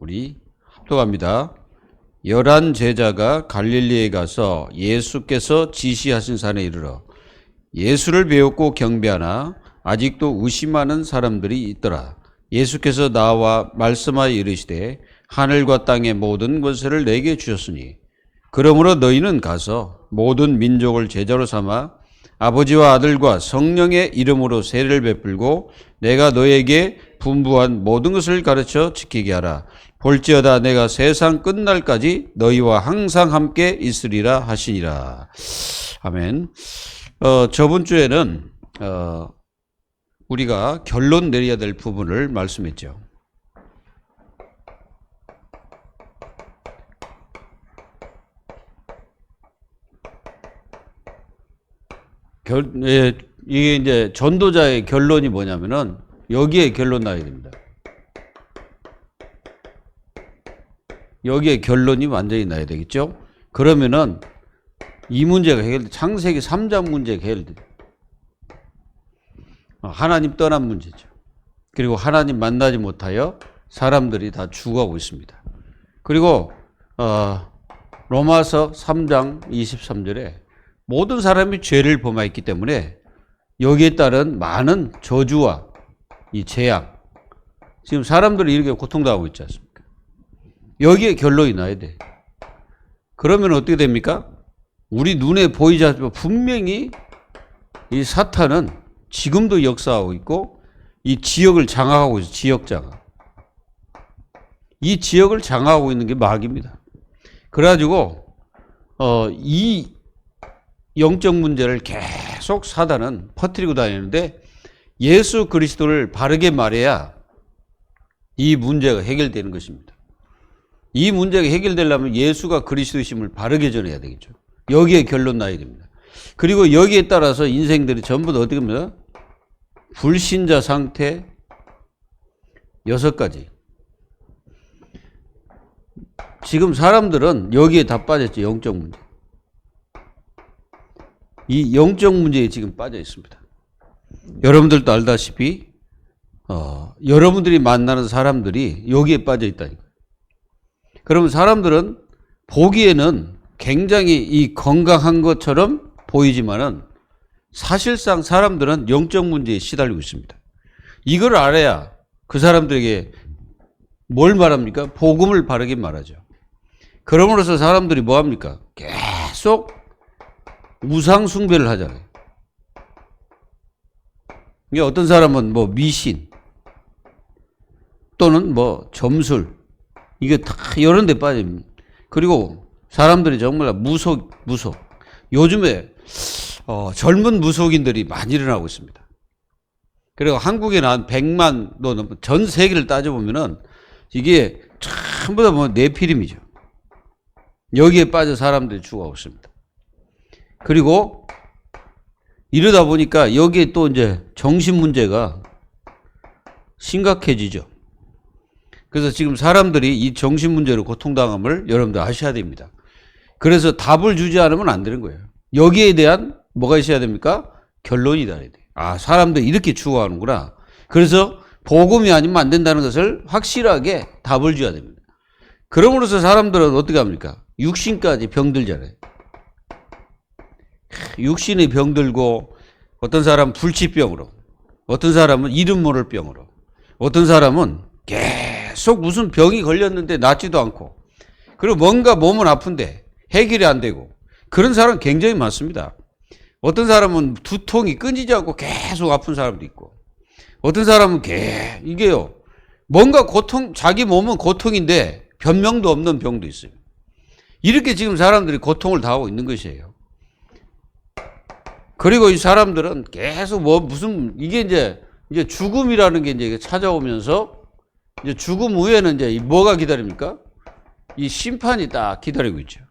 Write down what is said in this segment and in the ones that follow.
우리 합독합니다. 11 제자가 갈릴리에 가서 예수께서 지시하신 산에 이르러 예수를 배웠고 경배하나 아직도 의심하는 사람들이 있더라. 예수께서 나와 말씀하여 이르시되 하늘과 땅의 모든 권세를 내게 주셨으니 그러므로 너희는 가서 모든 민족을 제자로 삼아 아버지와 아들과 성령의 이름으로 세례를 베풀고 내가 너에게 분부한 모든 것을 가르쳐 지키게 하라. 볼지어다 내가 세상 끝날까지 너희와 항상 함께 있으리라 하시니라. 아멘. 저번 주에는 우리가 결론 내려야 될 부분을 말씀했죠. 이게 이제 전도자의 결론이 뭐냐면은 여기에 결론 나야 됩니다. 여기에 결론이 완전히 나야 되겠죠? 그러면은 이 문제가 해결돼. 창세기 3장 문제가 해결돼. 하나님 떠난 문제죠. 그리고 하나님 만나지 못하여 사람들이 다 죽어가고 있습니다. 그리고 로마서 3장 23절에 모든 사람이 죄를 범하였기 때문에 여기에 따른 많은 저주와 이 재앙, 지금 사람들이 이렇게 고통당하고 있지 않습니까? 여기에 결론이 나야 돼. 그러면 어떻게 됩니까? 우리 눈에 보이지 않지만 분명히 이 사탄은 지금도 역사하고 있고 이 지역을 장악하고 있어요. 지역 장악. 이 지역을 장악하고 있는 게 마귀입니다. 그래가지고 이 영적 문제를 계속 사단은 퍼뜨리고 다니는데 예수 그리스도를 바르게 말해야 이 문제가 해결되는 것입니다. 이 문제가 해결되려면 예수가 그리스도이심을 바르게 전해야 되겠죠. 여기에 결론 나야 됩니다. 그리고 여기에 따라서 인생들이 전부 다 어떻게 합니까? 불신자 상태 6가지. 지금 사람들은 여기에 다 빠졌죠. 영적 문제. 이 영적 문제에 지금 빠져 있습니다. 여러분들도 알다시피 여러분들이 만나는 사람들이 여기에 빠져 있다니까요. 그러면 사람들은 보기에는 굉장히 이 건강한 것처럼 보이지만은 사실상 사람들은 영적 문제에 시달리고 있습니다. 이걸 알아야 그 사람들에게 뭘 말합니까? 복음을 바르게 말하죠. 그러므로서 사람들이 뭐 합니까? 계속 우상 숭배를 하잖아요. 이게 어떤 사람은 뭐 미신 또는 뭐 점술 이게 다 이런 데 빠집니다. 그리고 사람들이 정말 무속. 요즘에 젊은 무속인들이 많이 일어나고 있습니다. 그리고 한국에는 한 100만 또는 전 세계를 따져보면은 이게 전부 다 뭐 네피림이죠. 여기에 빠져 사람들이 죽어가고 있습니다. 그리고 이러다 보니까 여기에 또 이제 정신 문제가 심각해지죠. 그래서 지금 사람들이 이 정신 문제로 고통당함을 여러분들 아셔야 됩니다. 그래서 답을 주지 않으면 안 되는 거예요. 여기에 대한 뭐가 있어야 됩니까? 결론이 나야 돼요. 아, 사람들이 이렇게 죽어가는구나. 그래서 복음이 아니면 안 된다는 것을 확실하게 답을 줘야 됩니다. 그럼으로써 사람들은 어떻게 합니까? 육신까지 병들잖아요. 육신의 병들고 어떤 사람은 불치병으로, 어떤 사람은 이름 모를 병으로, 어떤 사람은 계속 무슨 병이 걸렸는데 낫지도 않고, 그리고 뭔가 몸은 아픈데 해결이 안 되고, 그런 사람 굉장히 많습니다. 어떤 사람은 두통이 끊이지 않고 계속 아픈 사람도 있고, 어떤 사람은 이게요, 뭔가 고통, 자기 몸은 고통인데 변명도 없는 병도 있어요. 이렇게 지금 사람들이 고통을 당하고 있는 것이에요. 그리고 이 사람들은 계속 이게 이제 죽음이라는 게 이제 찾아오면서 이제 죽음 후에는 이제 뭐가 기다립니까? 이 심판이 딱 기다리고 있죠.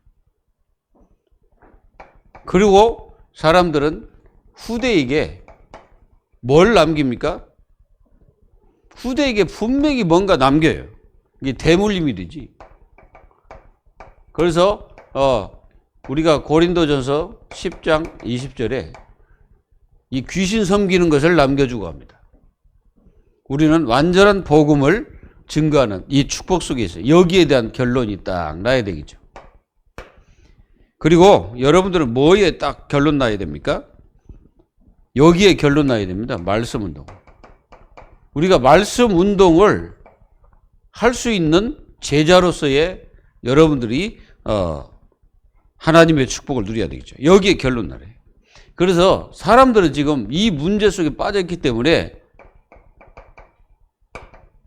그리고 사람들은 후대에게 뭘 남깁니까? 후대에게 분명히 뭔가 남겨요. 이게 대물림이 되지. 그래서 우리가 고린도전서 10장 20절에 이 귀신 섬기는 것을 남겨주고 합니다. 우리는 완전한 복음을 증거하는 이 축복 속에 있어요. 여기에 대한 결론이 딱 나야 되겠죠. 그리고 여러분들은 뭐에 딱 결론 나야 됩니까? 여기에 결론 나야 됩니다. 말씀 운동. 우리가 말씀 운동을 할 수 있는 제자로서의 여러분들이 하나님의 축복을 누려야 되겠죠. 여기에 결론 나래요. 그래서 사람들은 지금 이 문제 속에 빠져있기 때문에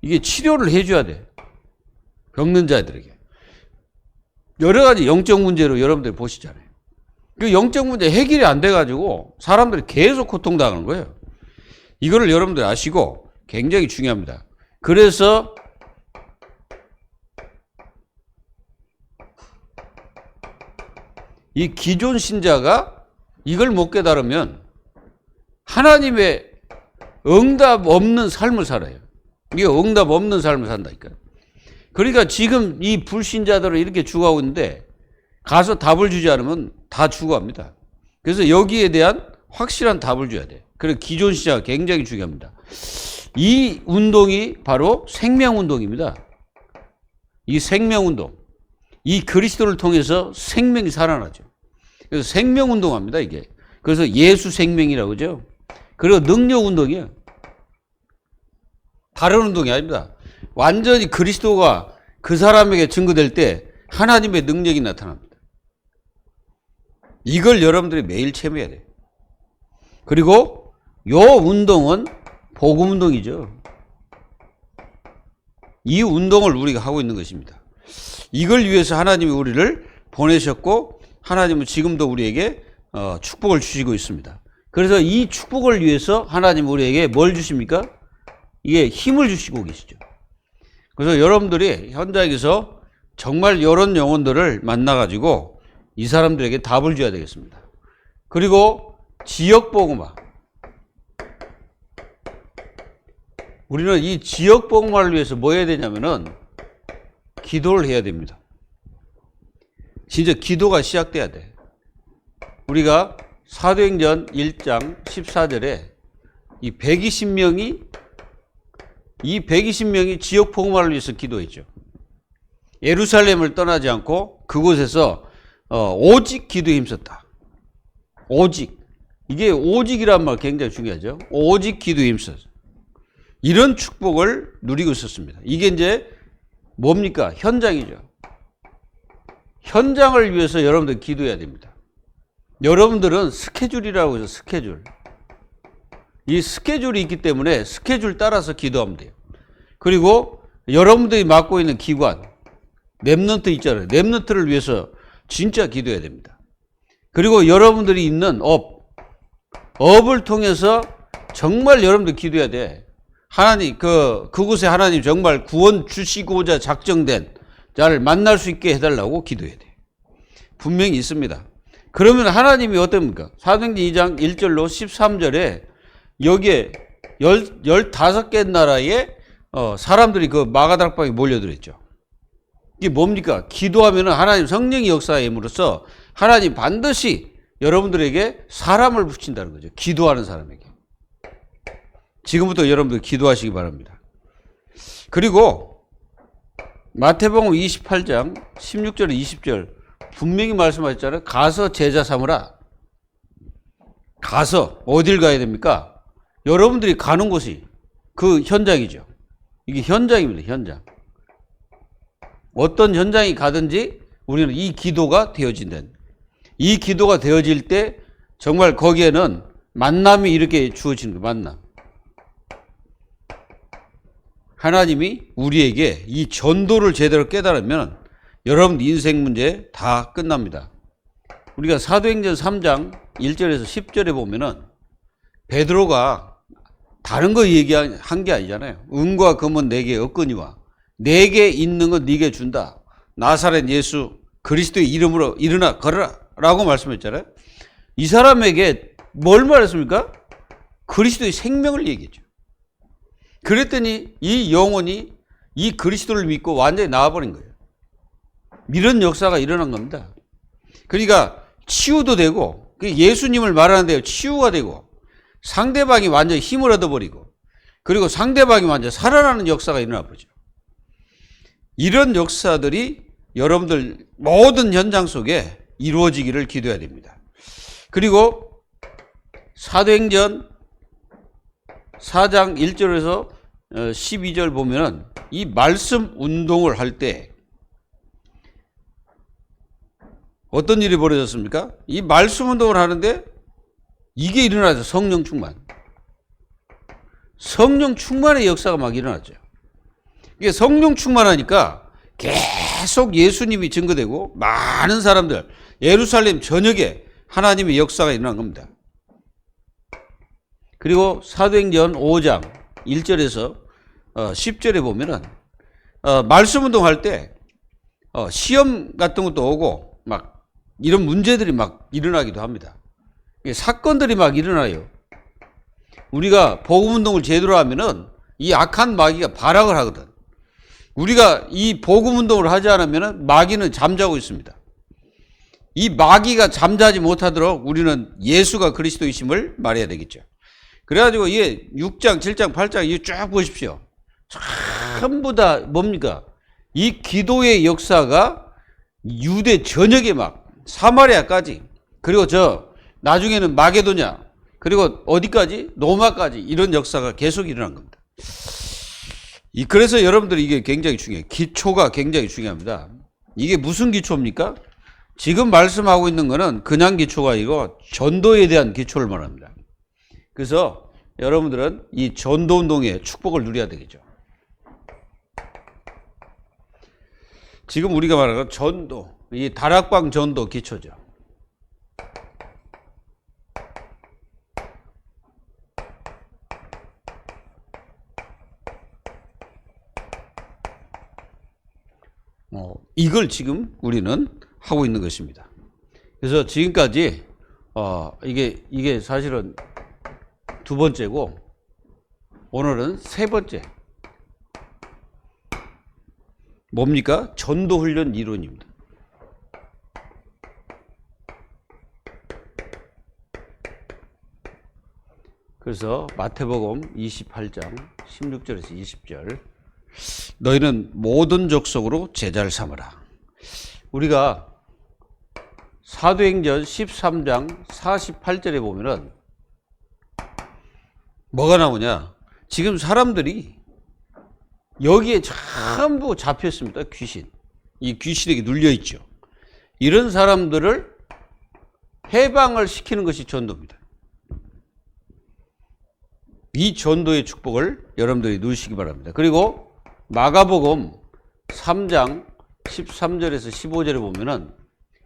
이게 치료를 해줘야 돼. 겪는 자들에게. 여러 가지 영적 문제로 여러분들이 보시잖아요. 그 영적 문제 해결이 안 돼가지고 사람들이 계속 고통당하는 거예요. 이거를 여러분들이 아시고 굉장히 중요합니다. 그래서 이 기존 신자가 이걸 못 깨달으면 하나님의 응답 없는 삶을 살아요. 이게 응답 없는 삶을 산다니까요. 그러니까 지금 이 불신자들은 이렇게 죽어가고 있는데 가서 답을 주지 않으면 다 죽어갑니다. 그래서 여기에 대한 확실한 답을 줘야 돼요. 그래서 기존 신자가 굉장히 중요합니다. 이 운동이 바로 생명운동입니다. 이 생명운동. 이 그리스도를 통해서 생명이 살아나죠. 그래서 생명운동합니다, 이게. 그래서 예수 생명이라고 그러죠. 그리고 능력운동이에요. 다른 운동이 아닙니다. 완전히 그리스도가 그 사람에게 증거될 때 하나님의 능력이 나타납니다. 이걸 여러분들이 매일 체험해야 돼요. 그리고 요 운동은 복음운동이죠. 이 운동을 우리가 하고 있는 것입니다. 이걸 위해서 하나님이 우리를 보내셨고 하나님은 지금도 우리에게 축복을 주시고 있습니다. 그래서 이 축복을 위해서 하나님은 우리에게 뭘 주십니까? 이게 힘을 주시고 계시죠. 그래서 여러분들이 현장에서 정말 이런 영혼들을 만나가지고 이 사람들에게 답을 줘야 되겠습니다. 그리고 지역복음화. 우리는 이 지역복음화를 위해서 뭐 해야 되냐면은 기도를 해야 됩니다. 진짜 기도가 시작돼야 돼. 우리가 사도행전 1장 14절에 이 120명이 지역 복음화를 위해서 기도했죠. 예루살렘을 떠나지 않고 그곳에서 오직 기도에 힘썼다. 오직. 이게 오직이란 말 굉장히 중요하죠. 오직 기도에 힘썼어. 이런 축복을 누리고 있었습니다. 이게 이제 뭡니까? 현장이죠. 현장을 위해서 여러분들 기도해야 됩니다. 여러분들은 스케줄이라고 해서 스케줄. 이 스케줄이 있기 때문에 스케줄 따라서 기도하면 돼요. 그리고 여러분들이 맡고 있는 기관, 렘넌트 있잖아요. 렘넌트를 위해서 진짜 기도해야 됩니다. 그리고 여러분들이 있는 업을 통해서 정말 여러분들 기도해야 돼. 하나님, 그곳에 하나님 정말 구원 주시고자 작정된 자를 만날 수 있게 해달라고 기도해야 돼. 분명히 있습니다. 그러면 하나님이 어떻습니까? 사도행전 2장 1절로 13절에 여기에 15개 나라의 사람들이 그 마가다락방에 몰려들었죠. 이게 뭡니까? 기도하면 하나님 성령의 역사에 임으로써 하나님 반드시 여러분들에게 사람을 붙인다는 거죠. 기도하는 사람에게. 지금부터 여러분들 기도하시기 바랍니다. 그리고 마태복음 28장 16절 20절 분명히 말씀하셨잖아요. 가서 제자 삼으라. 가서 어딜 가야 됩니까? 여러분들이 가는 곳이 그 현장이죠. 이게 현장입니다. 현장. 어떤 현장이 가든지 우리는 이 기도가 되어진다는. 이 기도가 되어질 때 정말 거기에는 만남이 이렇게 주어지는 거예요. 만남. 하나님이 우리에게 이 전도를 제대로 깨달으면 여러분 인생 문제 다 끝납니다. 우리가 사도행전 3장 1절에서 10절에 보면은 베드로가 다른 거 얘기한 게 아니잖아요. 은과 금은 내게 없거니와 내게 있는 건 네게 준다. 나사렛 예수 그리스도의 이름으로 일어나 걸어라 라고 말씀했잖아요. 이 사람에게 뭘 말했습니까? 그리스도의 생명을 얘기했죠. 그랬더니 이 영혼이 이 그리스도를 믿고 완전히 나와버린 거예요. 이런 역사가 일어난 겁니다. 그러니까 치유도 되고 예수님을 말하는데 치유가 되고 상대방이 완전히 힘을 얻어버리고 그리고 상대방이 완전히 살아나는 역사가 일어나 버리죠. 이런 역사들이 여러분들 모든 현장 속에 이루어지기를 기도해야 됩니다. 그리고 사도행전 4장 1절에서 12절 보면은 이 말씀 운동을 할 때 어떤 일이 벌어졌습니까? 이 말씀 운동을 하는데 이게 일어나죠. 성령 충만. 성령 충만의 역사가 막 일어났죠. 이게 성령 충만하니까 계속 예수님이 증거되고 많은 사람들, 예루살렘 전역에 하나님의 역사가 일어난 겁니다. 그리고 사도행전 5장 1절에서 10절에 보면은 말씀 운동할 때 시험 같은 것도 오고 막 이런 문제들이 막 일어나기도 합니다. 사건들이 막 일어나요. 우리가 복음 운동을 제대로 하면은 이 악한 마귀가 발악을 하거든. 우리가 이 복음 운동을 하지 않으면은 마귀는 잠자고 있습니다. 이 마귀가 잠자지 못하도록 우리는 예수가 그리스도이심을 말해야 되겠죠. 그래가지고 이게 6장, 7장, 8장 이거 쭉 보십시오. 전부 다 뭡니까? 이 기도의 역사가 유대 전역에 막 사마리아까지, 그리고 나중에는 마게도냐, 그리고 어디까지? 로마까지 이런 역사가 계속 일어난 겁니다. 그래서 여러분들이 이게 굉장히 중요해요. 기초가 굉장히 중요합니다. 이게 무슨 기초입니까? 지금 말씀하고 있는 거는 그냥 기초가 아니고 전도에 대한 기초를 말합니다. 그래서 여러분들은 이 전도 운동의 축복을 누려야 되겠죠. 지금 우리가 말하는 전도, 이 다락방 전도 기초죠. 이걸 지금 우리는 하고 있는 것입니다. 그래서 지금까지 이게 사실은 두 번째고 오늘은 세 번째. 뭡니까? 전도훈련 이론입니다. 그래서 마태복음 28장 16절에서 20절 너희는 모든 족속으로 제자를 삼으라. 우리가 사도행전 13장 48절에 보면은 뭐가 나오냐? 지금 사람들이 여기에 전부 잡혔습니다. 귀신. 이 귀신에게 눌려있죠. 이런 사람들을 해방을 시키는 것이 전도입니다. 이 전도의 축복을 여러분들이 누리시기 바랍니다. 그리고 마가복음 3장 13절에서 15절에 보면은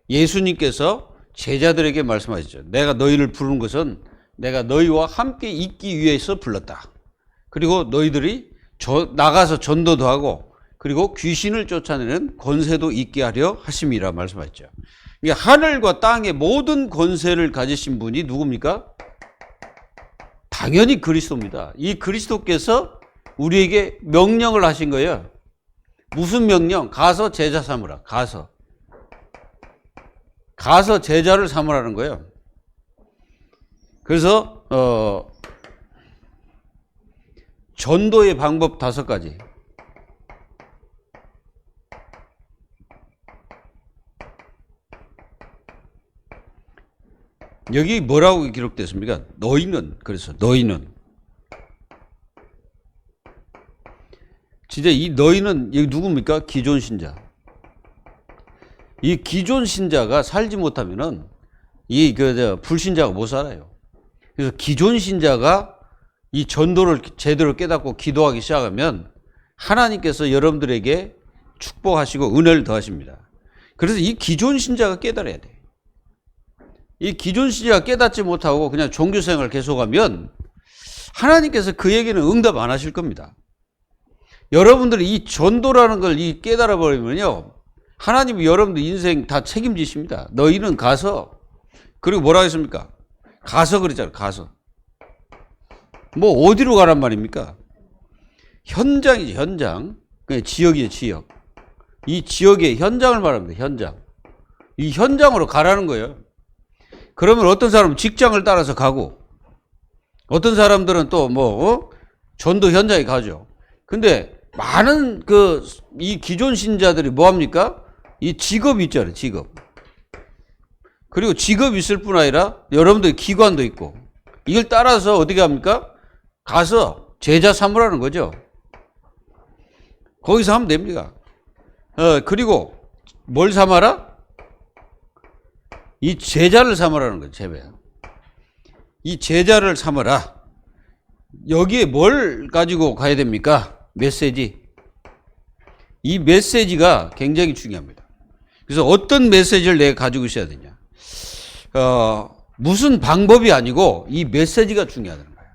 예수님께서 제자들에게 말씀하시죠. 내가 너희를 부르는 것은 내가 너희와 함께 있기 위해서 불렀다. 그리고 너희들이 나가서 전도도 하고 그리고 귀신을 쫓아내는 권세도 있게 하려 하심이라 말씀하셨죠. 이게 하늘과 땅의 모든 권세를 가지신 분이 누굽니까? 당연히 그리스도입니다. 이 그리스도께서 우리에게 명령을 하신 거예요. 무슨 명령? 가서 제자 삼으라. 가서 제자를 삼으라는 거예요. 그래서 전도의 방법 5가지. 여기 뭐라고 기록됐습니까? 그래서 너희는 진짜 이 너희는 여기 누굽니까? 기존 신자. 이 기존 신자가 살지 못하면은 불신자가 못 살아요. 그래서 기존 신자가 이 전도를 제대로 깨닫고 기도하기 시작하면 하나님께서 여러분들에게 축복하시고 은혜를 더하십니다. 그래서 이 기존 신자가 깨달아야 돼. 이 기존 신자가 깨닫지 못하고 그냥 종교생활을 계속하면 하나님께서 그에게는 응답 안 하실 겁니다. 여러분들이 이 전도라는 걸 깨달아 버리면요, 하나님이 여러분들 인생 다 책임지십니다. 너희는 가서, 그리고 뭐라 했습니까? 가서 그랬잖아요. 가서. 뭐 어디로 가란 말입니까? 현장이지, 현장. 지역이에요, 지역. 이 지역의 현장을 말합니다. 현장. 이 현장으로 가라는 거예요. 그러면 어떤 사람은 직장을 따라서 가고 어떤 사람들은 또 전도 현장에 가죠. 근데 많은 이 기존 신자들이 뭐합니까? 이 직업이 있잖아요, 직업. 그리고 직업이 있을 뿐 아니라 여러분들 기관도 있고, 이걸 따라서 어떻게 합니까? 가서 제자 삼으라는 거죠. 거기서 하면 됩니다. 그리고 뭘 삼아라? 이 제자를 삼으라는 거죠, 제자. 이 제자를 삼아라. 여기에 뭘 가지고 가야 됩니까? 메시지. 이 메시지가 굉장히 중요합니다. 그래서 어떤 메시지를 내가 가지고 있어야 되냐. 무슨 방법이 아니고 이 메시지가 중요하다는 거예요.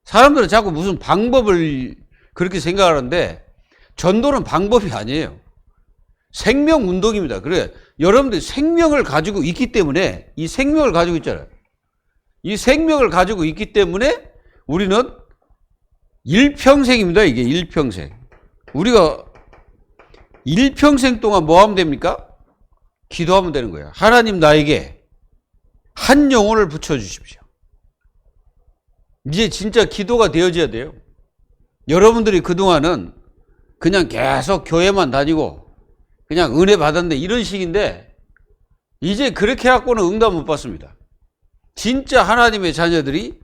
사람들은 자꾸 무슨 방법을 그렇게 생각하는데 전도는 방법이 아니에요. 생명 운동입니다. 그래, 여러분들이 생명을 가지고 있기 때문에, 이 생명을 가지고 있잖아요. 이 생명을 가지고 있기 때문에 우리는 일평생입니다. 이게 일평생. 우리가 일평생 동안 뭐 하면 됩니까? 기도하면 되는 거예요. 하나님, 나에게 한 영혼을 붙여주십시오. 이제 진짜 기도가 되어져야 돼요. 여러분들이 그동안은 그냥 계속 교회만 다니고 그냥 은혜 받았는데 이런 식인데, 이제 그렇게 해갖고는 응답 못 받습니다. 진짜 하나님의 자녀들이,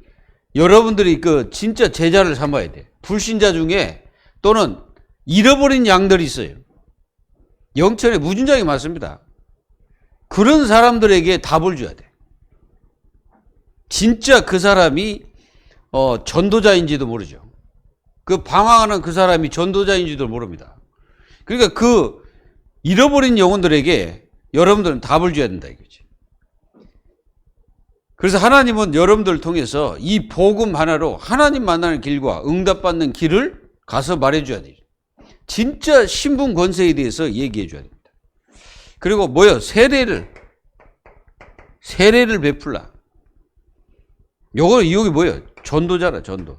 여러분들이 진짜 제자를 삼아야 돼. 불신자 중에 또는 잃어버린 양들이 있어요. 영천에 무진장이 많습니다. 그런 사람들에게 답을 줘야 돼. 진짜 그 사람이 전도자인지도 모르죠. 그 방황하는 그 사람이 전도자인지도 모릅니다. 그러니까 잃어버린 영혼들에게 여러분들은 답을 줘야 된다 이거지. 그래서 하나님은 여러분들을 통해서 이 복음 하나로 하나님 만나는 길과 응답받는 길을 가서 말해줘야 돼요. 진짜 신분 권세에 대해서 얘기해줘야 됩니다. 그리고 세례를 베풀라. 여기 뭐예요? 전도잖아, 전도.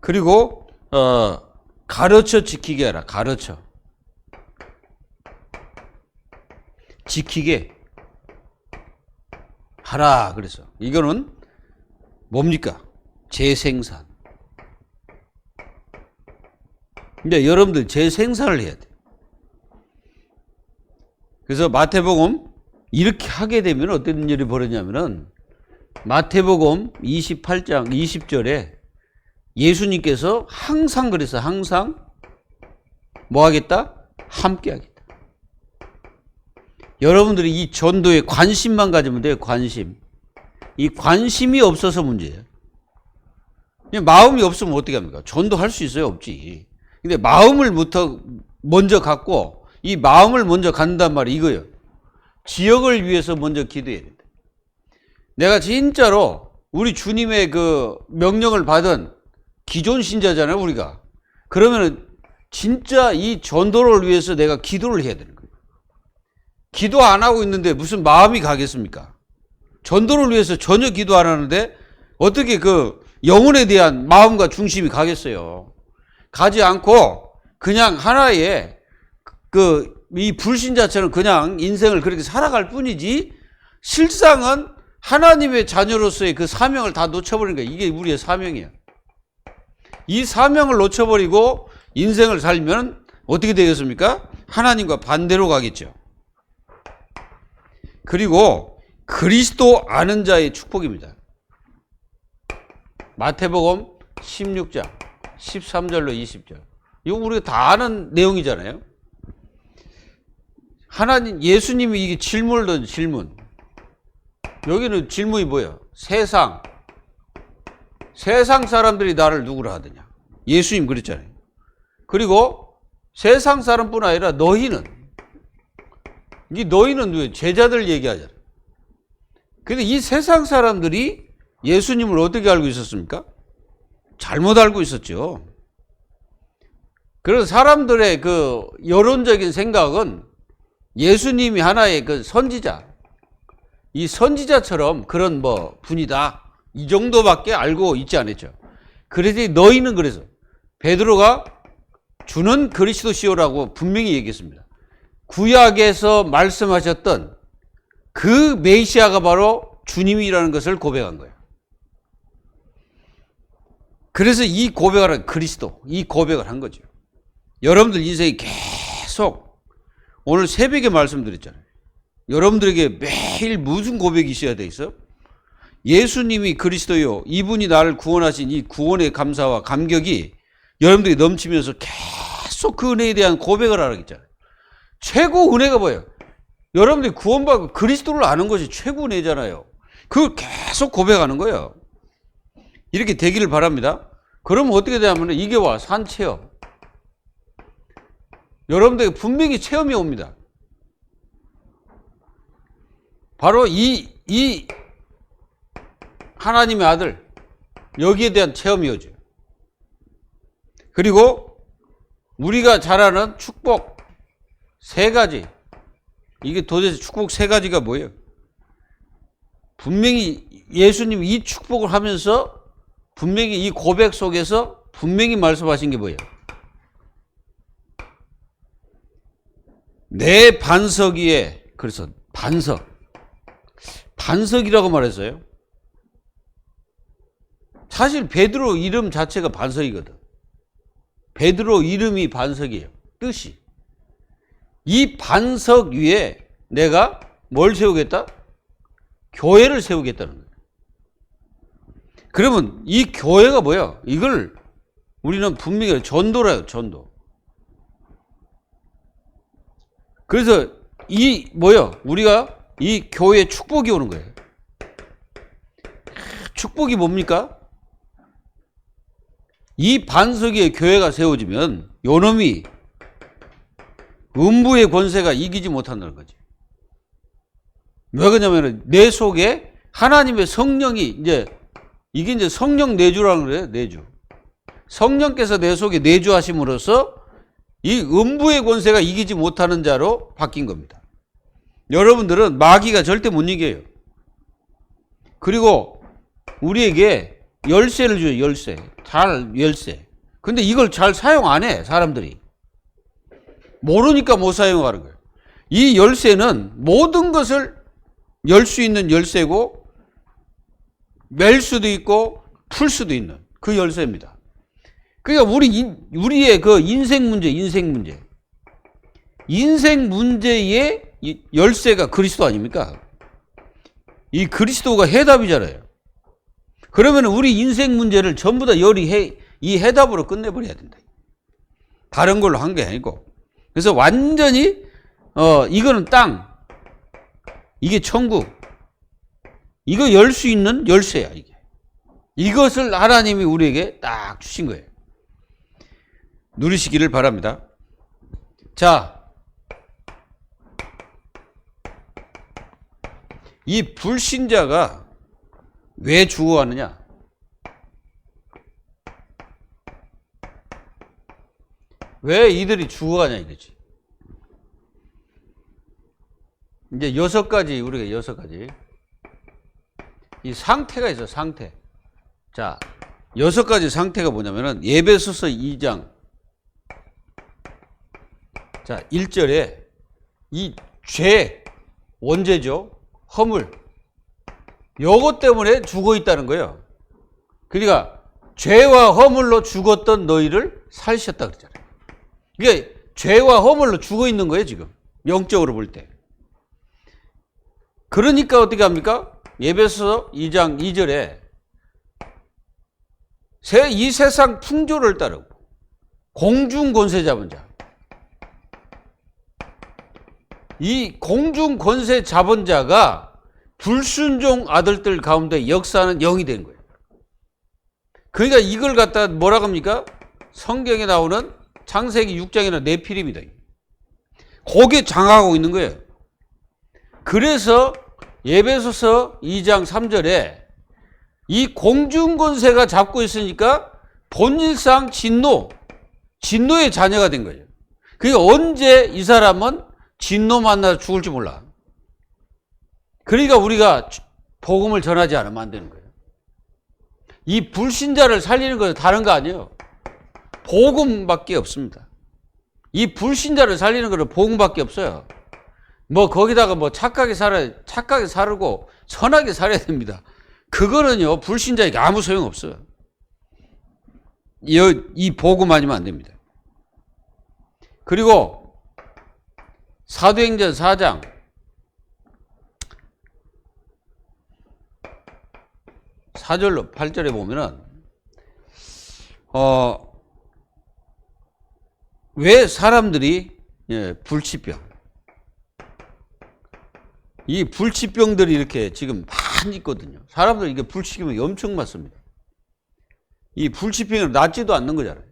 그리고 가르쳐 지키게 하라. 가르쳐 지키게 하라. 그래서 이거는 뭡니까? 재생산. 근데 여러분들 재생산을 해야 돼. 그래서 마태복음 이렇게 하게 되면 어떤 일이 벌어지냐면은, 마태복음 28장 20절에 예수님께서 항상 그래서 항상 뭐 하겠다? 함께 하겠다. 여러분들이 이 전도에 관심만 가지면 돼요. 관심. 이 관심이 없어서 문제예요. 그냥 마음이 없으면 어떻게 합니까? 전도할 수 있어요? 없지. 근데 마음을 먼저 갖고, 이 마음을 먼저 갖는단 말이 이거예요. 지역을 위해서 먼저 기도해야 된다. 내가 진짜로 우리 주님의 명령을 받은 기존 신자잖아요, 우리가. 그러면은 진짜 이 전도를 위해서 내가 기도를 해야 되는 거예요. 기도 안 하고 있는데 무슨 마음이 가겠습니까? 전도를 위해서 전혀 기도 안 하는데 어떻게 영혼에 대한 마음과 중심이 가겠어요? 가지 않고 그냥 하나의 이 불신자처럼 그냥 인생을 그렇게 살아갈 뿐이지, 실상은 하나님의 자녀로서의 그 사명을 다 놓쳐버린 거예요. 이게 우리의 사명이에요. 이 사명을 놓쳐버리고 인생을 살면 어떻게 되겠습니까? 하나님과 반대로 가겠죠. 그리고 그리스도 아는 자의 축복입니다. 마태복음 16장 13절로 20절. 이거 우리가 다 아는 내용이잖아요. 예수님이 이게 질문을 던 질문. 여기는 질문이 뭐예요? 세상 사람들이 나를 누구라 하느냐. 예수님 그랬잖아요. 그리고 세상 사람뿐 아니라 너희는 왜 제자들 얘기하잖아요. 근데 이 세상 사람들이 예수님을 어떻게 알고 있었습니까? 잘못 알고 있었죠. 그래서 사람들의 여론적인 생각은 예수님이 하나의 선지자, 이 선지자처럼 그런 분이다, 이 정도밖에 알고 있지 않았죠. 그래서 너희는, 그래서 베드로가 주는 그리스도시오라고 분명히 얘기했습니다. 구약에서 말씀하셨던 그 메시아가 바로 주님이라는 것을 고백한 거예요. 그래서 이 고백을 한 그리스도, 이 고백을 한 거죠. 여러분들 인생이 계속 오늘 새벽에 말씀드렸잖아요. 여러분들에게 매일 무슨 고백이 있어야 돼 있어? 예수님이 그리스도요. 이분이 나를 구원하신 이 구원의 감사와 감격이 여러분들이 넘치면서 계속 그 은혜에 대한 고백을 하라고 했잖아요. 최고 은혜가 뭐예요? 여러분들이 구원받고 그리스도를 아는 것이 최고 은혜잖아요. 그걸 계속 고백하는 거예요. 이렇게 되기를 바랍니다. 그러면 어떻게 되냐면 이게 와, 산체험. 여러분들에게 분명히 체험이 옵니다. 바로 이 하나님의 아들, 여기에 대한 체험이 오죠. 그리고 우리가 잘 아는 축복 세 가지. 이게 도대체 축복 세 가지가 뭐예요? 분명히 예수님이 이 축복을 하면서 분명히 이 고백 속에서 분명히 말씀하신 게 뭐예요? 내 반석 위에, 그래서 반석이라고 말했어요. 사실 베드로 이름 자체가 반석이거든. 베드로 이름이 반석이에요. 뜻이. 이 반석 위에 내가 뭘 세우겠다? 교회를 세우겠다는 거예요. 그러면 이 교회가 뭐야? 이걸 우리는 분명히 전도라요, 전도. 그래서 우리가 이 교회에 축복이 오는 거예요. 축복이 뭡니까? 이 반석 위에 교회가 세워지면 요놈이 음부의 권세가 이기지 못한다는 거지. 왜 그러냐면 내 속에 하나님의 성령이 이게 이제 성령 내주라는 거예요. 내주. 성령께서 내 속에 내주하심으로써 이 음부의 권세가 이기지 못하는 자로 바뀐 겁니다. 여러분들은 마귀가 절대 못 이겨요. 그리고 우리에게 열쇠를 줘요. 열쇠. 근데 이걸 잘 사용 안 해, 사람들이. 모르니까 못 사용하는 거예요. 이 열쇠는 모든 것을 열 수 있는 열쇠고 맬 수도 있고 풀 수도 있는 그 열쇠입니다. 그러니까 우리의 그 인생 문제의 열쇠가 그리스도 아닙니까? 이 그리스도가 해답이잖아요. 그러면 우리 인생 문제를 전부 다 이 해답으로 끝내버려야 된다. 다른 걸로 한 게 아니고. 그래서 완전히 이거는 땅, 이게 천국, 이거 열 수 있는 열쇠야. 이것을 하나님이 우리에게 딱 주신 거예요. 누리시기를 바랍니다. 자, 이 불신자가 왜 죽어가느냐? 왜 이들이 죽어가냐 이거지. 이제 6가지, 우리가 6가지. 이 상태가 있어, 상태. 자, 6가지 상태가 뭐냐면은, 에베소서 2장. 자, 1절에 이 죄, 원죄죠. 허물. 요것 때문에 죽어 있다는 거예요. 그러니까, 죄와 허물로 죽었던 너희를 살리셨다 그러잖아요. 이게 죄와 허물로 죽어 있는 거예요, 지금. 영적으로 볼 때. 그러니까 어떻게 합니까? 에베소서 2장 2절에 이 세상 풍조를 따르고 공중 권세 잡은 자. 이 공중 권세 잡은 자가 불순종 아들들 가운데 역사하는 영이 된 거예요. 그러니까 이걸 갖다 뭐라고 합니까? 성경에 나오는 창세기 6장이나 네피림이다. 거기에 장악하고 있는 거예요. 그래서 에베소서 2장 3절에 이 공중권세가 잡고 있으니까 본질상 진노의 자녀가 된 거예요. 그러니까 언제 이 사람은 진노 만나서 죽을지 몰라. 그러니까 우리가 복음을 전하지 않으면 안 되는 거예요. 이 불신자를 살리는 것은 다른 거 아니에요. 복음밖에 없습니다. 이 불신자를 살리는 것은 복음밖에 없어요. 거기다가 착하게 살고 선하게 살아야 됩니다. 그거는요, 불신자에게 아무 소용 없어요. 이 보고만이면 안 됩니다. 그리고 사도행전 4장 4절로 8절에 보면은 왜 사람들이 불치병, 이 불치병들이 이렇게 지금 많이 있거든요. 사람들 이게 불치병이 엄청 많습니다. 이 불치병이 낫지도 않는 거잖아요.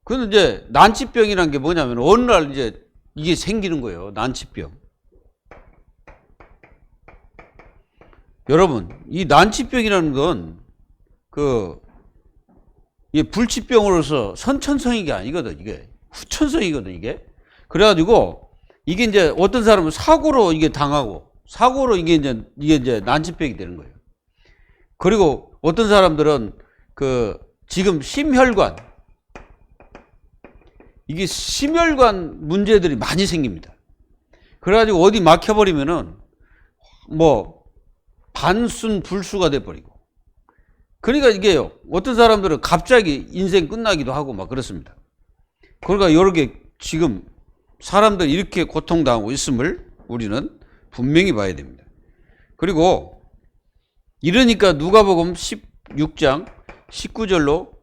근데 이제 난치병이라는 게 뭐냐면 어느 날 이제 이게 생기는 거예요. 난치병. 여러분, 이 난치병이라는 건 이 불치병으로서 선천성이 아니거든. 이게 후천성이거든. 이게. 그래가지고 이게 이제 어떤 사람은 사고로 이게 당하고 사고로 이게 이제 난치병이 되는 거예요. 그리고 어떤 사람들은 지금 심혈관, 이게 심혈관 문제들이 많이 생깁니다. 그래가지고 어디 막혀버리면은 뭐 반순 불수가 돼버리고. 그러니까 이게 어떤 사람들은 갑자기 인생 끝나기도 하고 막 그렇습니다. 그러니까 여러 개 지금 사람들 이렇게 고통당하고 있음을 우리는 분명히 봐야 됩니다. 그리고 이러니까 누가복음 16장 19절로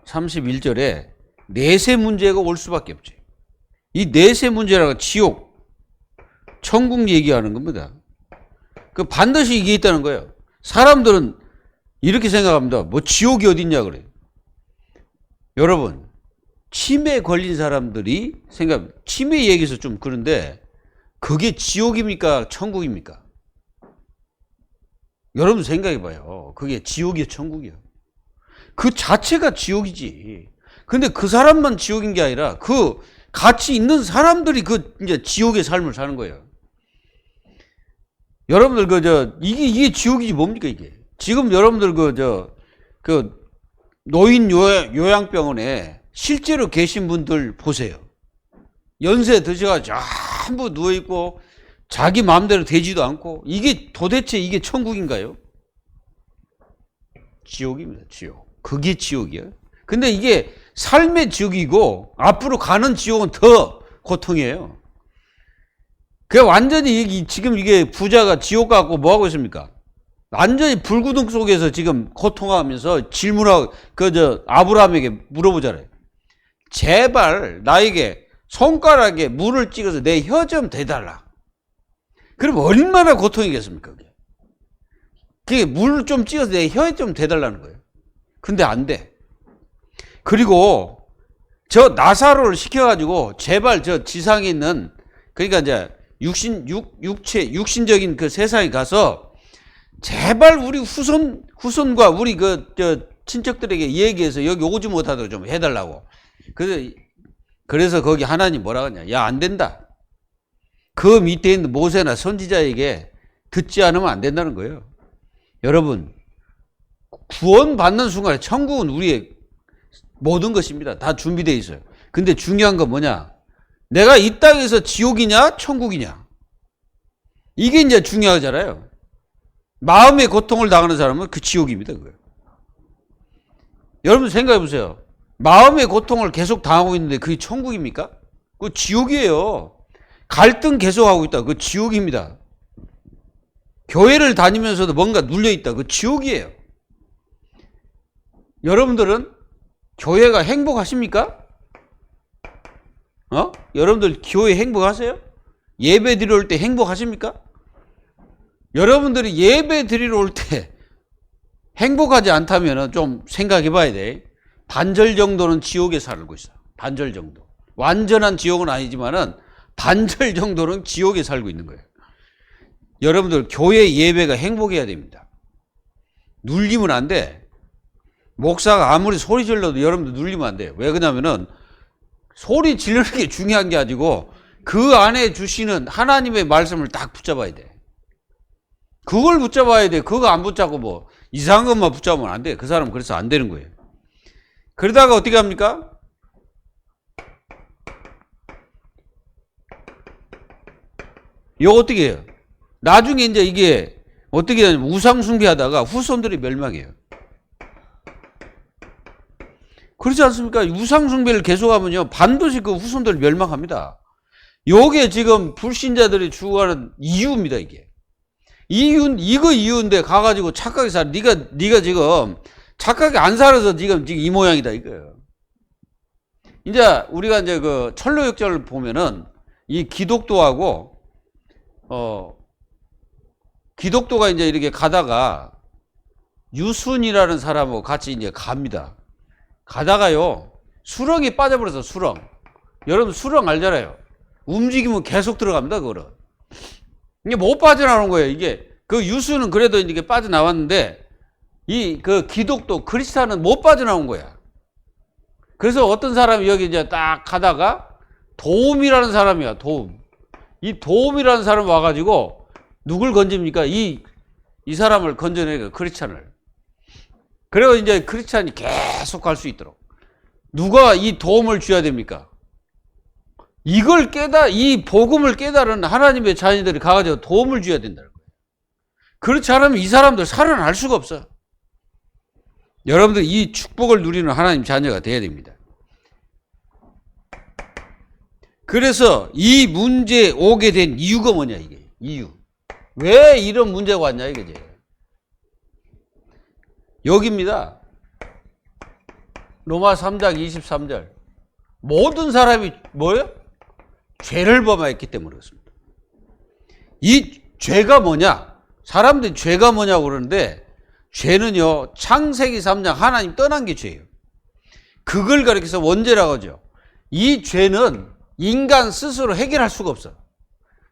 31절에 내세 문제가 올 수밖에 없지. 이 내세 문제라고 지옥, 천국 얘기하는 겁니다. 반드시 이게 있다는 거예요. 사람들은 이렇게 생각합니다. 뭐 지옥이 어딨냐 그래요. 여러분, 치매 걸린 사람들이 치매 얘기해서 좀 그런데 그게 지옥입니까? 천국입니까? 여러분 생각해 봐요. 그게 지옥이야, 천국이야. 그 자체가 지옥이지. 근데 그 사람만 지옥인 게 아니라 같이 있는 사람들이 이제 지옥의 삶을 사는 거예요. 여러분들 이게 지옥이지 뭡니까 이게? 지금 여러분들 노인 요양병원에 실제로 계신 분들 보세요. 연세 드셔가지고 전부 누워있고 자기 마음대로 되지도 않고 이게 도대체 이게 천국인가요? 지옥입니다. 지옥. 그게 지옥이에요. 근데 이게 삶의 지옥이고 앞으로 가는 지옥은 더 고통이에요. 완전히 지금 이게 부자가 지옥 가고 뭐 하고 있습니까? 완전히 불구덩 속에서 지금 고통하면서 질문하고 아브라함에게 물어보잖아요. 제발 나에게 손가락에 물을 찍어서 내 혀 좀 대달라. 그럼 얼마나 고통이겠습니까? 그게 물 좀 찍어서 내 혀에 좀 대달라는 거예요. 근데 안 돼. 그리고 나사로를 시켜가지고 제발 지상에 있는, 그러니까 이제 육신적인 그 세상에 가서 제발 우리 후손과 우리 친척들에게 얘기해서 여기 오지 못하도록 좀 해달라고. 그래서 거기 하나님 뭐라 하냐. 야, 안 된다. 그 밑에 있는 모세나 선지자에게 듣지 않으면 안 된다는 거예요. 여러분, 구원받는 순간에 천국은 우리의 모든 것입니다. 다 준비되어 있어요. 근데 중요한 건 뭐냐? 내가 이 땅에서 지옥이냐 천국이냐, 이게 이제 중요하잖아요. 마음의 고통을 당하는 사람은 그 지옥입니다. 그거예요. 여러분 생각해 보세요. 마음의 고통을 계속 당하고 있는데 그게 천국입니까? 그거 지옥이에요. 갈등 계속하고 있다. 그거 지옥입니다. 교회를 다니면서도 뭔가 눌려있다. 그거 지옥이에요. 여러분들은 교회가 행복하십니까? 여러분들 교회 행복하세요? 예배 드리러 올 때 행복하십니까? 여러분들이 예배 드리러 올 때 행복하지 않다면 좀 생각해 봐야 돼. 반절 정도는 지옥에 살고 있어. 반절 정도. 완전한 지옥은 아니지만은 반절 정도는 지옥에 살고 있는 거예요. 여러분들 교회 예배가 행복해야 됩니다. 눌리면 안 돼. 목사가 아무리 소리 질러도 여러분들 눌리면 안 돼요. 왜 그러냐면은 소리 지르는 게 중요한 게 아니고 그 안에 주시는 하나님의 말씀을 딱 붙잡아야 돼. 그걸 붙잡아야 돼. 그거 안 붙잡고 뭐 이상한 것만 붙잡으면 안 돼. 그 사람은 그래서 안 되는 거예요. 그러다가 어떻게 합니까? 이거 어떻게 해요? 나중에 이제 이게 어떻게 되냐면 우상 숭배하다가 후손들이 멸망해요. 그렇지 않습니까? 우상숭배를 계속하면요, 반드시 그 후손들 멸망합니다. 요게 지금 불신자들이 죽어가는 이유입니다, 이게. 이유인데 가가지고 착하게 살아. 네가 지금 착하게 안 살아서 지금 이 모양이다, 이거예요. 이제 우리가 이제 그 철로역전을 보면은 이 기독도하고, 기독도가 이제 이렇게 가다가 유순이라는 사람하고 같이 이제 갑니다. 가다가요, 수렁이 빠져버려서 수렁. 여러분 수렁 알잖아요. 움직이면 계속 들어갑니다, 그거는. 이게 못 빠져나오는 거예요, 이게. 그 유수는 그래도 이렇게 빠져나왔는데, 그 기독도, 크리스찬은 못 빠져나온 거야. 그래서 어떤 사람이 여기 이제 딱 가다가, 도움이라는 사람이야, 도움. 이 도움이라는 사람 와가지고, 누굴 건집니까? 이 사람을 건져내요, 크리스찬을. 그래서 이제 크리스찬이 계속 갈 수 있도록. 누가 이 도움을 줘야 됩니까? 이 복음을 깨달은 하나님의 자녀들이 가가지고 도움을 줘야 된다는 거예요. 그렇지 않으면 이 사람들 살아날 수가 없어. 여러분들 이 축복을 누리는 하나님 자녀가 돼야 됩니다. 그래서 이 문제에 오게 된 이유가 뭐냐, 이게. 이유. 왜 이런 문제가 왔냐, 이거지. 여기입니다. 로마 3장 23절. 모든 사람이 뭐예요? 죄를 범하였기 때문에 그렇습니다. 이 죄가 뭐냐? 사람들이 죄가 뭐냐고 그러는데, 죄는요, 창세기 3장 하나님 떠난 게 죄예요. 그걸 가리켜서 원죄라고 하죠. 이 죄는 인간 스스로 해결할 수가 없어.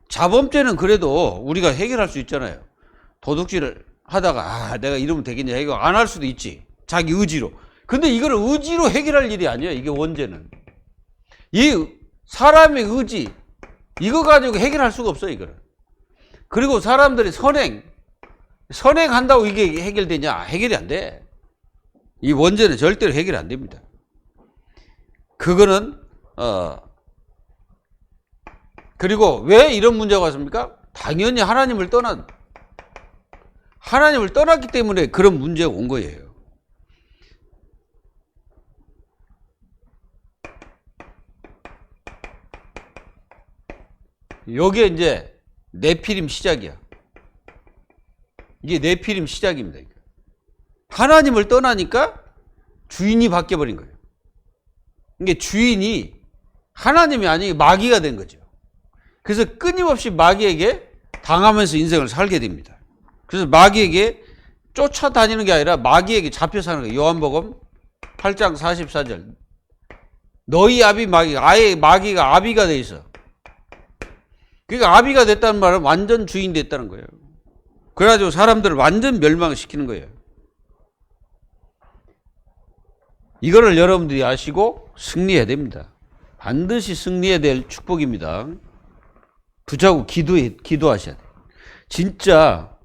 자범죄는 그래도 우리가 해결할 수 있잖아요. 도둑질을 하다가 내가 이러면 되겠냐 해결 안 할 수도 있지. 자기 의지로. 근데 이걸 의지로 해결할 일이 아니야, 이게 원죄는. 이 사람의 의지, 이거 가지고 해결할 수가 없어요, 이거를. 그리고 사람들이 선행한다고 이게 해결되냐? 해결이 안 돼. 이 원죄는 절대로 해결이 안 됩니다. 그거는, 그리고 왜 이런 문제가 왔습니까? 당연히 하나님을 떠났기 때문에 그런 문제가 온 거예요. 여기에 이제 네피림 시작이야. 이게 네피림 시작입니다. 하나님을 떠나니까 주인이 바뀌어버린 거예요. 이게 주인이 하나님이 아니고 마귀가 된 거죠. 그래서 끊임없이 마귀에게 당하면서 인생을 살게 됩니다. 그래서 마귀에게 쫓아다니는 게 아니라 마귀에게 잡혀 사는 거예요. 요한복음 8장 44절. 너희 아비 마귀가, 아예 마귀가 아비가 돼 있어. 그러니까 아비가 됐다는 말은 완전 주인 됐다는 거예요. 그래가지고 사람들을 완전 멸망시키는 거예요. 이거를 여러분들이 아시고 승리해야 됩니다. 반드시 승리해야 될 축복입니다. 붙잡고 기도하셔야 돼요. 진짜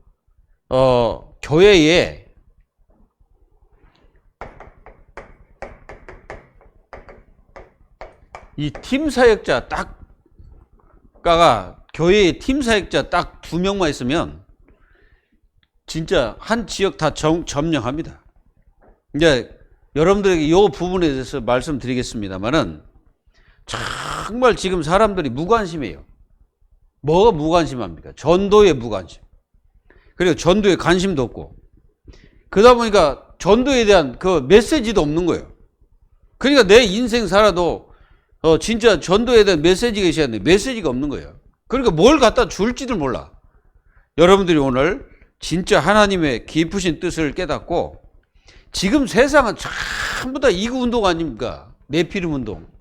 교회에 이 팀 사역자 교회에 팀 사역자 딱 2명만 있으면 진짜 한 지역 다 점령합니다. 이제 여러분들에게 이 부분에 대해서 말씀드리겠습니다만은 정말 지금 사람들이 무관심해요. 뭐가 무관심합니까? 전도에 무관심. 그리고 전도에 관심도 없고. 그러다 보니까 전도에 대한 그 메시지도 없는 거예요. 그러니까 내 인생 살아도 진짜 전도에 대한 메시지가 있어야 하는데 메시지가 없는 거예요. 그러니까 뭘 갖다 줄지도 몰라. 여러분들이 오늘 진짜 하나님의 깊으신 뜻을 깨닫고 지금 세상은 전부 다 이구 운동 아닙니까? 네피림 운동.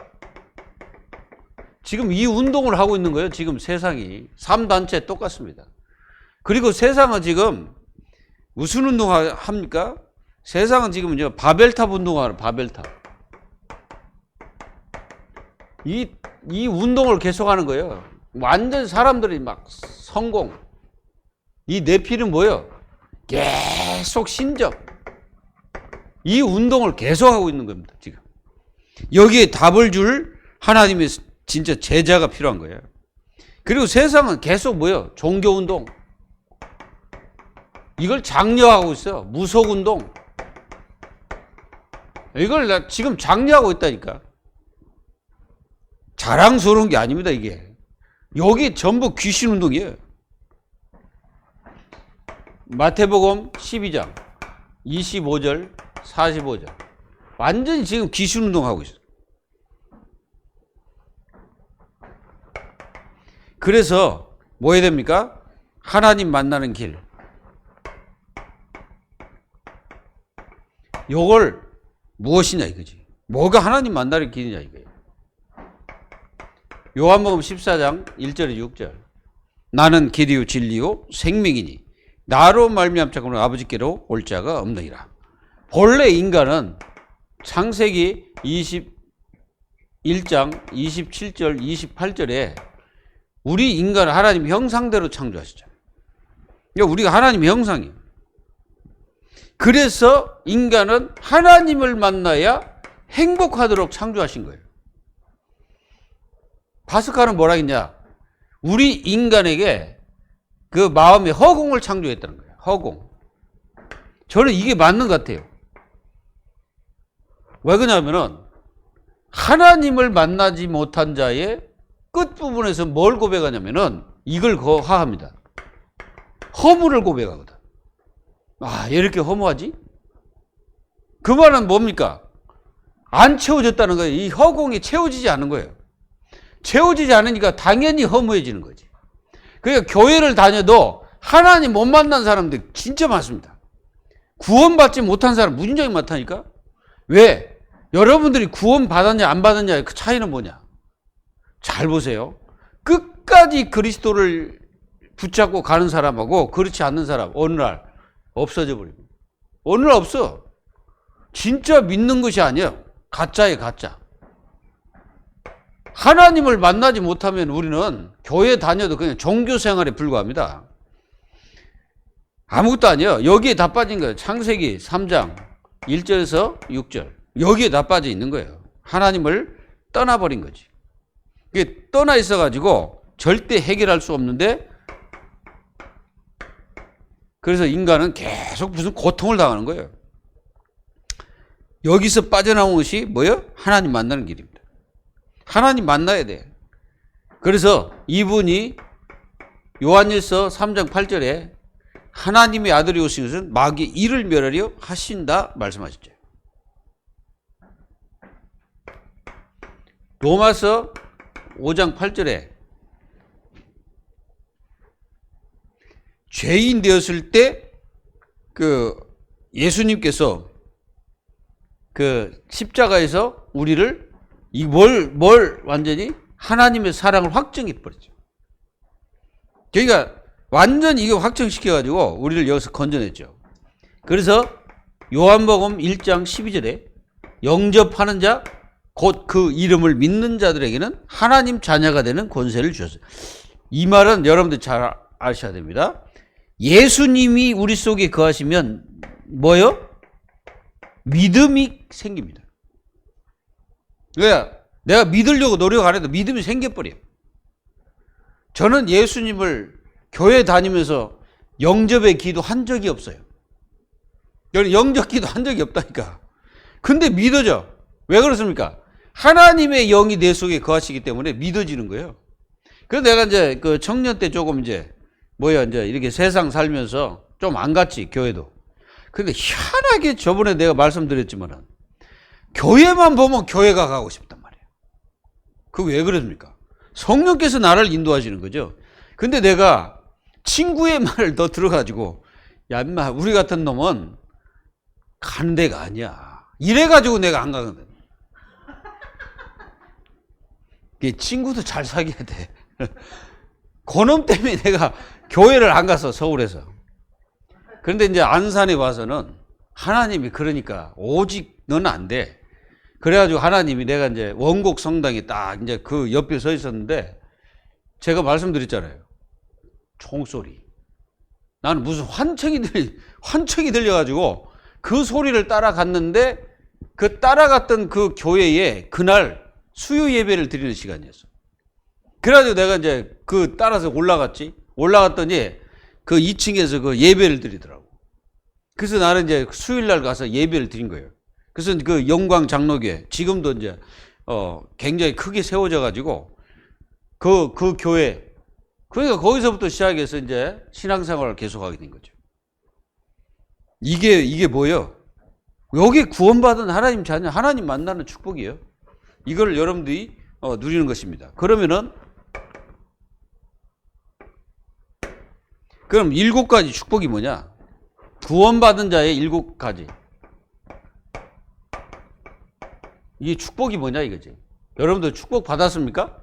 지금 이 운동을 하고 있는 거예요. 지금 세상이. 3단체 똑같습니다. 그리고 세상은 지금 무슨 운동 합니까? 세상은 지금 바벨탑 운동하는 바벨탑. 이 운동을 계속하는 거예요. 완전 사람들이 막 성공. 이 네피는 뭐예요? 계속 신적. 이 운동을 계속하고 있는 겁니다. 지금. 여기에 답을 줄 하나님의 진짜 제자가 필요한 거예요. 그리고 세상은 계속 뭐예요? 종교운동. 이걸 장려하고 있어요. 무속운동. 이걸 나 지금 장려하고 있다니까. 자랑스러운 게 아닙니다, 이게. 여기 전부 귀신 운동이에요. 마태복음 12장 25절 45절 완전히 지금 귀신 운동하고 있어요. 그래서 뭐 해야 됩니까? 하나님 만나는 길. 요걸 무엇이냐 이거지. 뭐가 하나님 만나는 길이냐 이거예요. 요한복음 14장 1절에 6절. 나는 길이요 진리요 생명이니 나로 말미암지 않고는 아버지께로 올 자가 없느니라. 본래 인간은 창세기 21장 27절 28절에 우리 인간은 하나님 형상대로 창조하셨잖아요. 그러니까 우리가 하나님의 형상이에요. 그래서 인간은 하나님을 만나야 행복하도록 창조하신 거예요. 파스칼은 뭐라 했냐? 우리 인간에게 그 마음의 허공을 창조했다는 거예요. 허공. 저는 이게 맞는 것 같아요. 왜 그러냐면은 하나님을 만나지 못한 자의 끝부분에서 뭘 고백하냐면은 이걸 하합니다. 허물을 고백하거든. 아, 왜 이렇게 허무하지? 그 말은 뭡니까? 안 채워졌다는 거예요. 이 허공이 채워지지 않은 거예요. 채워지지 않으니까 당연히 허무해지는 거지. 그러니까 교회를 다녀도 하나님 못 만난 사람들 진짜 많습니다. 구원받지 못한 사람 무진장이 많다니까? 왜? 여러분들이 구원 받았냐 안 받았냐의 그 차이는 뭐냐? 잘 보세요. 끝까지 그리스도를 붙잡고 가는 사람하고 그렇지 않는 사람 어느 날 없어져 버립니다. 어느 날 없어. 진짜 믿는 것이 아니에요. 가짜예요, 가짜. 하나님을 만나지 못하면 우리는 교회 다녀도 그냥 종교 생활에 불과합니다. 아무것도 아니에요. 여기에 다 빠진 거예요. 창세기 3장 1절에서 6절. 여기에 다 빠져 있는 거예요. 하나님을 떠나버린 거지. 이게 떠나 있어가지고 절대 해결할 수 없는데 그래서 인간은 계속 무슨 고통을 당하는 거예요. 여기서 빠져나온 것이 뭐예요? 하나님 만나는 길입니다. 하나님 만나야 돼. 그래서 이분이 요한일서 3장 8절에 하나님의 아들이 오신 것은 마귀의 일을 멸하려 하신다 말씀하셨죠. 로마서 5장 8절에 죄인 되었을 때 그 예수님께서 그 십자가에서 우리를 뭘 완전히 하나님의 사랑을 확정해 버렸죠. 그러니까 완전히 이거 확정시켜가지고 우리를 여기서 건져냈죠. 그래서 요한복음 1장 12절에 영접하는 자, 곧 그 이름을 믿는 자들에게는 하나님 자녀가 되는 권세를 주셨어요. 이 말은 여러분들 잘 아셔야 됩니다. 예수님이 우리 속에 거하시면 뭐요? 믿음이 생깁니다. 그러니까 내가 믿으려고 노력 안 해도 믿음이 생겨버려요. 저는 예수님을 교회 다니면서 영접의 기도 한 적이 없어요. 영접 기도 한 적이 없다니까. 근데 믿어져. 왜 그렇습니까? 하나님의 영이 내 속에 거하시기 때문에 믿어지는 거예요. 그래서 내가 이제 그 청년 때 조금 이제 이제 이렇게 세상 살면서 좀 안 갔지, 교회도. 근데 희한하게 저번에 내가 말씀드렸지만은 교회만 보면 교회가 가고 싶단 말이에요. 그게 왜 그렇습니까? 성령께서 나를 인도하시는 거죠. 근데 내가 친구의 말을 더 들어가지고 야, 인마, 우리 같은 놈은 가는 데가 아니야. 이래가지고 내가 안 가거든. 친구도 잘 사귀어야 돼. 그놈 때문에 내가 교회를 안 가서 서울에서. 그런데 이제 안산에 와서는 하나님이 그러니까 오직 너는 안 돼. 그래가지고 하나님이 내가 이제 원곡 성당에 딱 이제 그 옆에 서 있었는데 제가 말씀드렸잖아요. 총소리. 나는 무슨 환청이 들려가지고 그 소리를 따라갔는데 그 따라갔던 그 교회에 그날 수요 예배를 드리는 시간이었어. 그래가지고 내가 이제 그 따라서 올라갔지. 올라갔더니 그 2층에서 그 예배를 드리더라고. 그래서 나는 이제 수요일 날 가서 예배를 드린 거예요. 그래서 그 영광 장로교회 지금도 이제 굉장히 크게 세워져 가지고 그 교회, 그러니까 거기서부터 시작해서 이제 신앙생활을 계속하게 된 거죠. 이게 뭐예요? 여기 구원받은 하나님 자녀, 하나님 만나는 축복이에요. 이걸 여러분들이 누리는 것입니다. 그러면은 그럼 7가지 축복이 뭐냐? 구원받은 자의 7가지. 이 축복이 뭐냐 이거지. 여러분들 축복 받았습니까?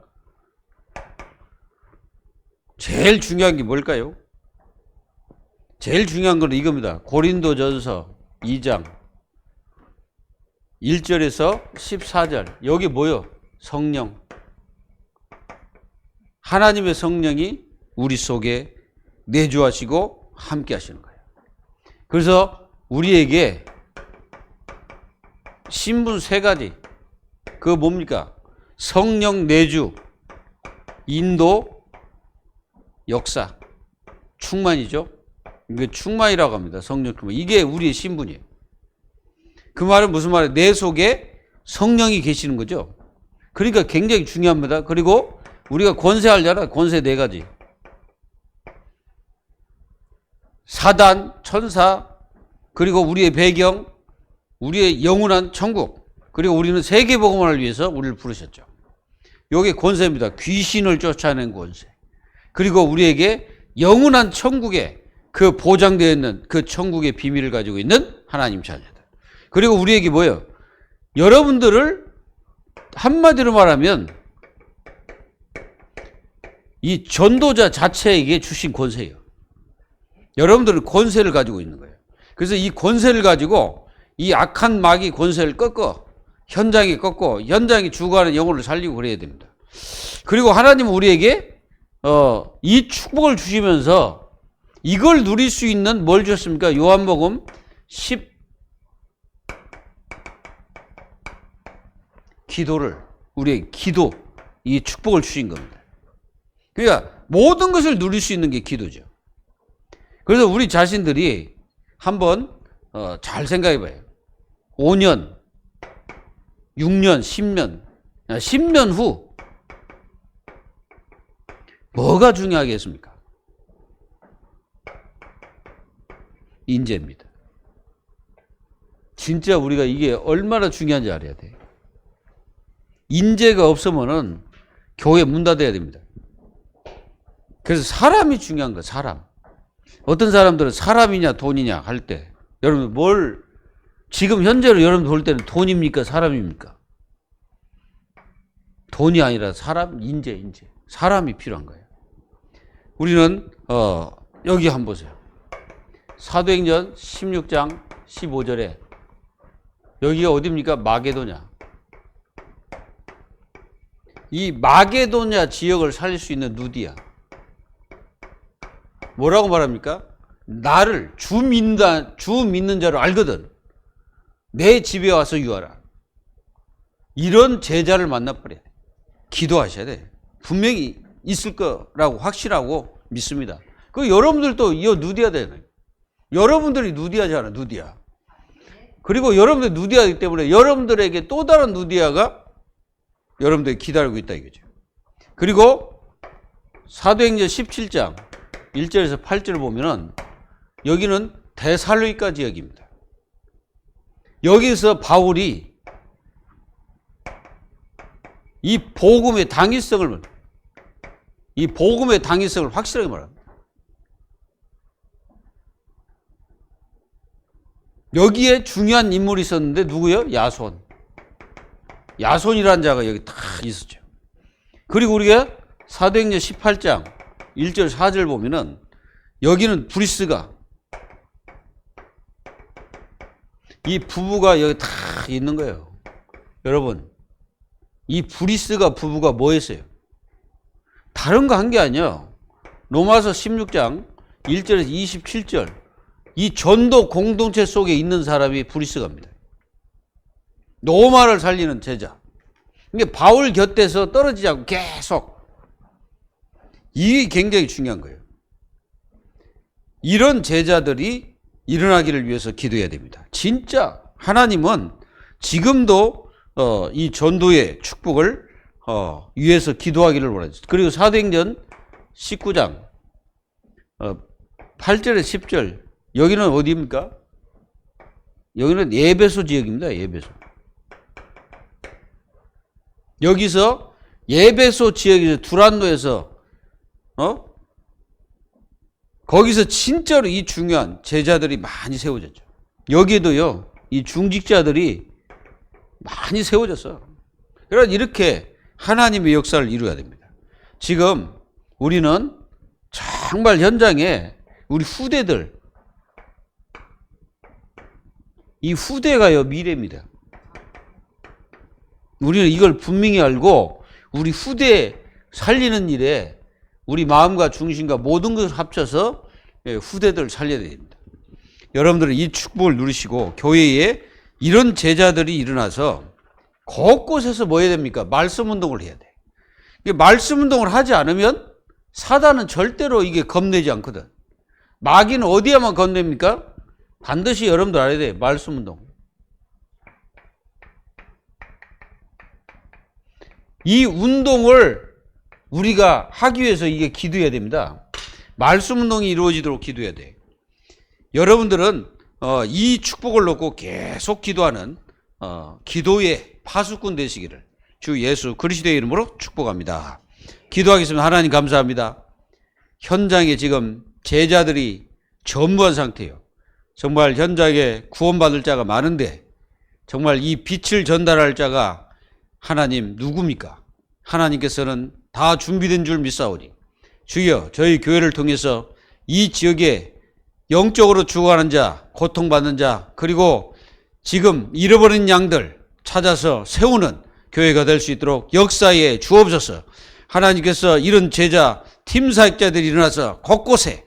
제일 중요한 게 뭘까요? 제일 중요한 건 이겁니다. 고린도전서 2장 1절에서 14절. 여기 뭐요? 성령. 하나님의 성령이 우리 속에 내주하시고 함께 하시는 거예요. 그래서 우리에게 신분 3가지. 그거 뭡니까? 성령 내주, 인도, 역사, 충만이죠. 이게 충만이라고 합니다. 성령 충만. 이게 우리의 신분이에요. 그 말은 무슨 말이에요? 내 속에 성령이 계시는 거죠. 그러니까 굉장히 중요합니다. 그리고 우리가 권세할 자라 권세 4가지. 사단, 천사, 그리고 우리의 배경, 우리의 영원한 천국, 그리고 우리는 세계복음화를 위해서 우리를 부르셨죠. 이게 권세입니다. 귀신을 쫓아내는 권세. 그리고 우리에게 영원한 천국에 그 보장되어 있는 그 천국의 비밀을 가지고 있는 하나님 자녀들. 그리고 우리에게 뭐예요? 여러분들을 한마디로 말하면 이 전도자 자체에게 주신 권세예요. 여러분들은 권세를 가지고 있는 거예요. 그래서 이 권세를 가지고 이 악한 마귀 권세를 현장에 죽어가는 영혼을 살리고 그래야 됩니다. 그리고 하나님은 우리에게 이 축복을 주시면서 이걸 누릴 수 있는 뭘 주셨습니까? 요한복음 10 기도를, 우리의 기도, 이 축복을 주신 겁니다. 그러니까 모든 것을 누릴 수 있는 게 기도죠. 그래서 우리 자신들이 한번 잘 생각해 봐요. 5년, 6년, 10년 후 뭐가 중요하겠습니까? 인재입니다. 진짜 우리가 이게 얼마나 중요한지 알아야 돼요. 인재가 없으면은 교회 문 닫아야 됩니다. 그래서 사람이 중요한 거예요. 사람. 어떤 사람들은 사람이냐 돈이냐 할 때 여러분 지금 현재로 여러분 볼 때는 돈입니까? 사람입니까? 돈이 아니라 사람, 인재. 사람이 필요한 거예요. 우리는 여기 한번 보세요. 사도행전 16장 15절에 여기가 어디입니까? 마게도냐. 이 마게도냐 지역을 살릴 수 있는 누디야. 뭐라고 말합니까? 나를 주 믿는 자를 알거든. 내 집에 와서 유하라. 이런 제자를 만나버려야 돼. 기도하셔야 돼. 분명히 있을 거라고 확실하고 믿습니다. 그 여러분들도 이 누디야 되잖아요. 여러분들이 누디하잖아, 누디야. 그리고 여러분들 누디하기 때문에 여러분들에게 또 다른 누디아가 여러분들이 기다리고 있다 이거죠. 그리고 사도행전 17장 1절에서 8절을 보면은 여기는 데살로니가 지역입니다. 여기서 바울이 이 복음의 당위성을 확실하게 말합니다. 여기에 중요한 인물이 있었는데 누구예요? 야손. 야손이라는 자가 여기 다 있었죠. 그리고 우리가 사도행전 18장 1절 4절 보면은 여기는 브리스가 이 부부가 여기 다 있는 거예요. 여러분, 이 브리스가 부부가 뭐 했어요? 다른 거 한 게 아니에요. 로마서 16장 1절에서 27절 이 전도 공동체 속에 있는 사람이 브리스가입니다. 노마를 살리는 제자. 이게 바울 곁에서 떨어지지 않고 계속. 이게 굉장히 중요한 거예요. 이런 제자들이 일어나기를 위해서 기도해야 됩니다. 진짜 하나님은 지금도 이 전도의 축복을 위해서 기도하기를 원하죠. 그리고 사도행전 19장 8절에 10절 여기는 어디입니까? 여기는 에베소 지역입니다. 에베소. 여기서 에베소 지역에서 두란노에서 거기서 진짜로 이 중요한 제자들이 많이 세워졌죠. 여기에도요, 이 중직자들이 많이 세워졌어요. 그러니까 이렇게 하나님의 역사를 이루어야 됩니다. 지금 우리는 정말 현장에 우리 후대들, 이 후대가요, 미래입니다. 우리는 이걸 분명히 알고 우리 후대 살리는 일에 우리 마음과 중심과 모든 것을 합쳐서 후대들을 살려야 됩니다. 여러분들은 이 축복을 누리시고 교회에 이런 제자들이 일어나서 곳곳에서 뭐 해야 됩니까? 말씀 운동을 해야 돼. 말씀 운동을 하지 않으면 사단은 절대로 이게 겁내지 않거든. 마귀는 어디에만 겁냅니까? 반드시 여러분들 알아야 돼. 말씀 운동. 이 운동을 우리가 하기 위해서 이게 기도해야 됩니다. 말씀 운동이 이루어지도록 기도해야 돼. 여러분들은 이 축복을 놓고 계속 기도하는 기도의 파수꾼 되시기를 주 예수 그리스도의 이름으로 축복합니다. 기도하겠습니다. 하나님 감사합니다. 현장에 지금 제자들이 전무한 상태예요. 정말 현장에 구원받을 자가 많은데 정말 이 빛을 전달할 자가 하나님 누굽니까? 하나님께서는 다 준비된 줄 믿사오니 주여 저희 교회를 통해서 이 지역에 영적으로 죽어가는 자, 고통받는 자, 그리고 지금 잃어버린 양들 찾아서 세우는 교회가 될 수 있도록 역사에 주옵소서. 하나님께서 이런 제자, 팀 사역자들이 일어나서 곳곳에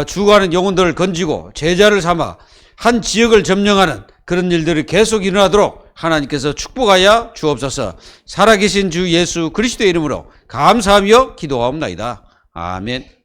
죽어가는 영혼들을 건지고 제자를 삼아 한 지역을 점령하는 그런 일들이 계속 일어나도록 하나님께서 축복하여 주옵소서. 살아계신 주 예수 그리스도의 이름으로 감사하며 기도하옵나이다. 아멘.